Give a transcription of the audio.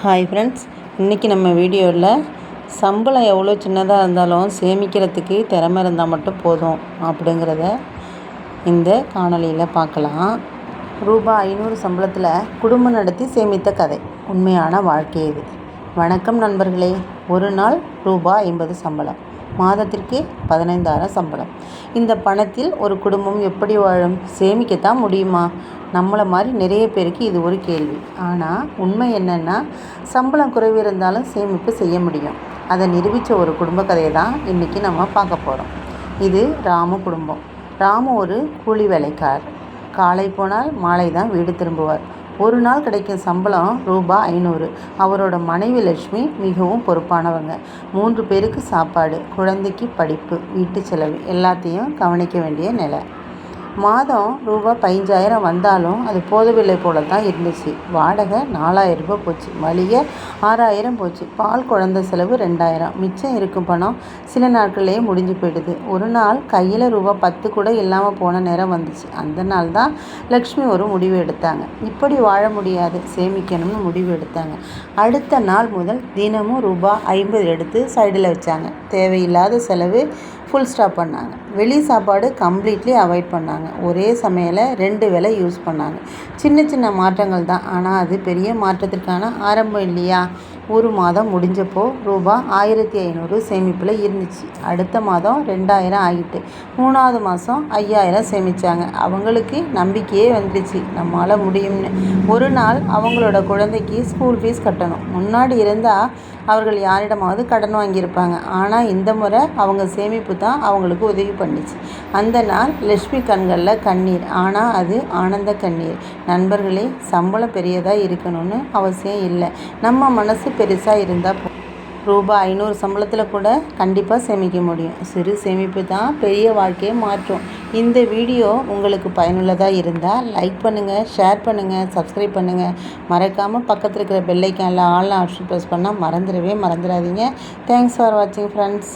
Hi friends, இன்றைக்கி நம்ம வீடியோவில் சம்பளம் எவ்வளோ சின்னதாக இருந்தாலும் சேமிக்கிறதுக்கு திறமை இருந்தால் மட்டும் போதும் அப்படிங்கிறத இந்த காணொளியில் பார்க்கலாம். ரூபாய் 500 சம்பளத்தில் குடும்பம் நடத்தி சேமித்த கதை, உண்மையான வாழ்க்கை இது. வணக்கம் நண்பர்களே. ஒரு நாள் ரூபாய் 50 சம்பளம், மாதத்திற்கு 15,000 சம்பளம். இந்த பணத்தில் ஒரு குடும்பம் எப்படி வாழும்? சேமிக்கத்தான் முடியுமா? நம்மளை மாதிரி நிறைய பேருக்கு இது ஒரு கேள்வி. ஆனால் உண்மை என்னென்னா, சம்பளம் குறைவு இருந்தாலும் சேமிப்பு செய்ய முடியும். அதை நிரூபித்த ஒரு குடும்ப கதையை தான் இன்றைக்கி நம்ம பார்க்க போகிறோம். இது ராமு குடும்பம். ராமு ஒரு கூலி வேலைக்காரர். காலை போனால் மாலை தான் வீடு திரும்புவார். ஒரு நாள் கிடைக்கும் சம்பளம் ரூபாய் 500. அவரோட மனைவி லட்சுமி மிகவும் பொறுப்பானவங்க. 3 பேருக்கு சாப்பாடு, குழந்தைக்கு படிப்பு, வீட்டு செலவு எல்லாத்தையும் கவனிக்க வேண்டிய நிலை. மாதம் ரூபாய் 15,000 வந்தாலும் அது போதவில்லை போல தான் இருந்துச்சு. வாடகை 4,000 ரூபாய் போச்சு, மளிகை 6,000 போச்சு, பால் குழந்தை செலவு 2,000. மிச்சம் இருக்கும் பணம் சில நாட்கள்லேயே முடிஞ்சு போயிடுது. ஒரு நாள் கையில் ரூபாய் 10 கூட இல்லாமல் போன நேரம் வந்துச்சு. அந்த நாள் தான் லக்ஷ்மி ஒரு முடிவு எடுத்தாங்க. இப்படி வாழ முடியாது, சேமிக்கணும்னு முடிவு எடுத்தாங்க. அடுத்த நாள் முதல் தினமும் ரூபாய் 50 எடுத்து சைடில் வச்சாங்க. தேவையில்லாத செலவு ஃபுல் ஸ்டாப் பண்ணாங்க. வெளி சாப்பாடு கம்ப்ளீட்லி அவாய்ட் பண்ணாங்க. ஒரே சமையலை 2 வேளை யூஸ் பண்ணாங்க. சின்ன சின்ன மாற்றங்கள் தான், ஆனால் அது பெரிய மாற்றத்திற்கான ஆரம்பம் இல்லையா? ஒரு மாதம் முடிஞ்சப்போ ரூபாய் 1,500 சேமிப்பில் இருந்துச்சு. அடுத்த மாதம் 2,000 ஆகிட்டு. 3வது மாதம் 5,000 சேமித்தாங்க. அவங்களுக்கு நம்பிக்கையே வந்துடுச்சு, நம்மளால் முடியும்னு. ஒரு நாள் அவங்களோட குழந்தைக்கு ஸ்கூல் ஃபீஸ் கட்டணும். முன்னாடி இருந்தால் அவர்கள் யாரிடமாவது கடன் வாங்கியிருப்பாங்க. ஆனால் இந்த முறை அவங்க சேமிப்பு தான் அவங்களுக்கு உதவி பண்ணிச்சு. அந்த நாள் லட்சுமி கண்களில் கண்ணீர், ஆனால் அது ஆனந்த கண்ணீர். நண்பர்களே, சம்பளம் பெரியதாக இருக்கணும்னு அவசியம் இல்லை. நம்ம மனசு பெருசாக இருந்தால் ரூபாய் 500 சம்பளத்தில் கூட கண்டிப்பாக சேமிக்க முடியும். சிறு சேமிப்பு தான் பெரிய வாழ்க்கையை மாற்றும். இந்த வீடியோ உங்களுக்கு பயனுள்ளதாக இருந்தால் லைக் பண்ணுங்கள், ஷேர் பண்ணுங்கள், சப்ஸ்கிரைப் பண்ணுங்கள். மறக்காமல் பக்கத்தில் இருக்கிற பெல் ஐக்கானில் ஆல் ஆப்ஷன் ப்ரெஸ் பண்ணால் மறந்துடாதீங்க. தேங்க்ஸ் ஃபார் வாட்சிங் ஃப்ரெண்ட்ஸ்.